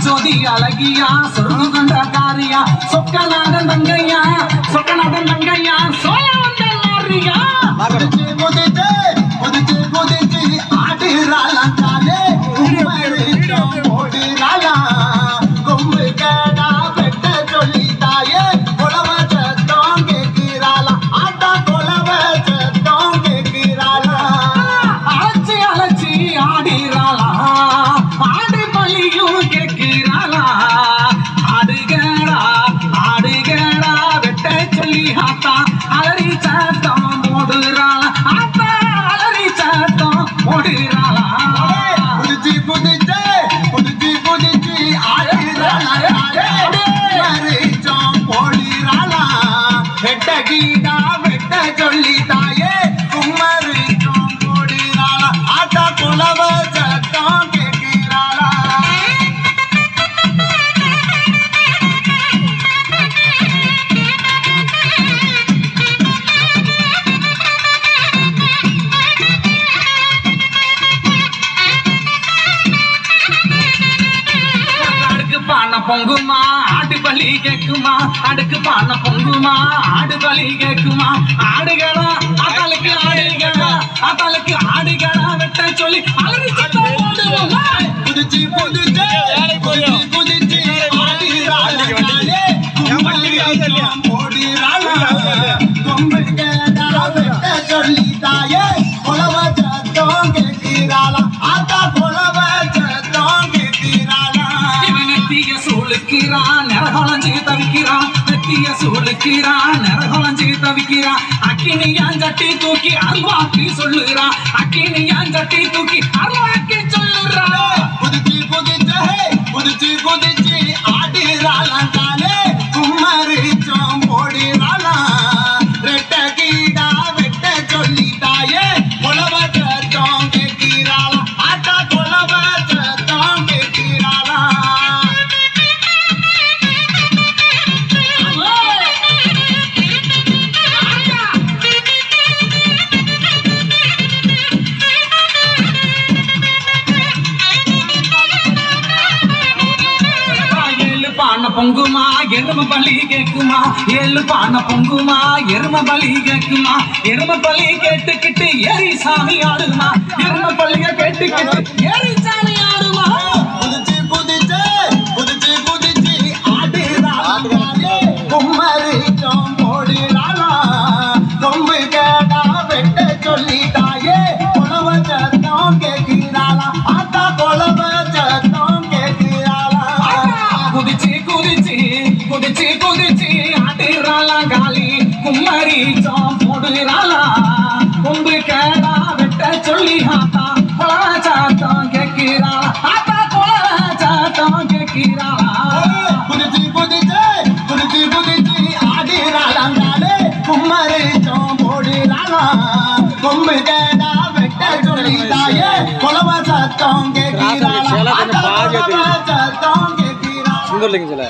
ஜோதி அழகியா சொருகுகொண்ட காரியா சொக்கநாதன் தங்கையா சொக்கநாதன் தங்கையா சோழ வந்த மாரியா முதிச்சு ஆடுறாளாம் காலே ஓடுறாளாம் கொம்பு கேடா வெட்ட சொல்லி தாயே கொலவ சத்தம் கேட்கிறாளாம் ஆட்டா கொலவ சத்தம் கேட்கிறாளாம் அழைச்சி அழைச்சி ஆடிறாளாம் ஆடு பலியும் கேட்கிறாளா ஆடுகடா ஆடுகடா வெட்ட சொல்லி ஆத்தா அலறி சத்தம் ஓடுறாளா ஆத்தா அலறி சத்தம் ஓடுறாளா புதிச்சு ஆடுறாளாம் ஓடுறாளா வெட்ட கீடா வெட்ட சொல்லி தாயே குமரிச்சோம் ஓடுறாளா ஆத்தா குலவ சத்தம் கேட்கிறாளா பொங்குமா ஆடு பலி கேக்குமா அடுக்கு பான பொங்குமா ஆடு பலி கேக்குமா ஆடுகளா அதாளுக்கு ஆடுகளா அதாளுக்கு ஆடுகளா வெட்ட சொல்லி அலறி சத்தம் ஓடுவோமா புதிச்சு கொம்பு கேடா வெட்ட சொல்லி தாயே கொலவ சத்தம் கேட்கிறாளா ஆத்தா கொலவ சத்தம் கேட்கிறாளா சூளுக்கிறான் நரகொலஞ்சு தவிக்கிறான் நெத்திய சூளுக்கிறான் நரகொலஞ்சு தவிக்கிறான் அக்கினியான் சட்டி தூக்கி அருவாக்கி சொல்லுறான் அக்கினியான் சட்டி தூக்கி அருவாக்கி சொல்லுறான் புதிச்சு ஆடுறாளாம் காலே குமரிச்சோம் ஓடுறாளாம் ரெட்ட கீடா வெட்ட சொல்லி தாயே கொலவ சத்தம் கேட்கிறாளா ஆட்டா கொலவ சத்தம் கேட்கிறாளா பொங்குமா எரும பலி கேக்குமா ஏழு பான பொங்குமா எரும பலி கேக்குமா எரும பலி கேட்டுக்கிட்டு ஏறி சாமி ஆடுமா எரும பள்ளிய கேட்டுக்கிட்டு ஏறி சாமி ஆடுமா புதிச்சு ஆடுறாளாம் குமரிச்சோம் ஓடுறாளாம் கொம்பு கேடா வெட்ட சொல்லி தாயே கொலவ சத்தம் கேட்கிறாளா ஆத்தா கொலவ சத்தம் கேட்கிறாளா குதிச்சு ஆடுறாளா காலி குமரிச்சோம் ஓடுறாளா கொம்பு கேடா வெட்ட சொல்லி ஆத்தா கொலவ சத்தம் கேட்கிறாளா ஆத்தா கொலவ சத்தம் கேட்கிறாளா புதிச்சு ஆடுறாளாம் காலே குமரிச்சோம் ஓடுறாளா கொம்பு கேடா வெட்ட சொல்லி தாயே கொலவ சத்தம் கேட்கிறாளா ஆத்தா கொலவ சத்தம் கேட்கிறாளா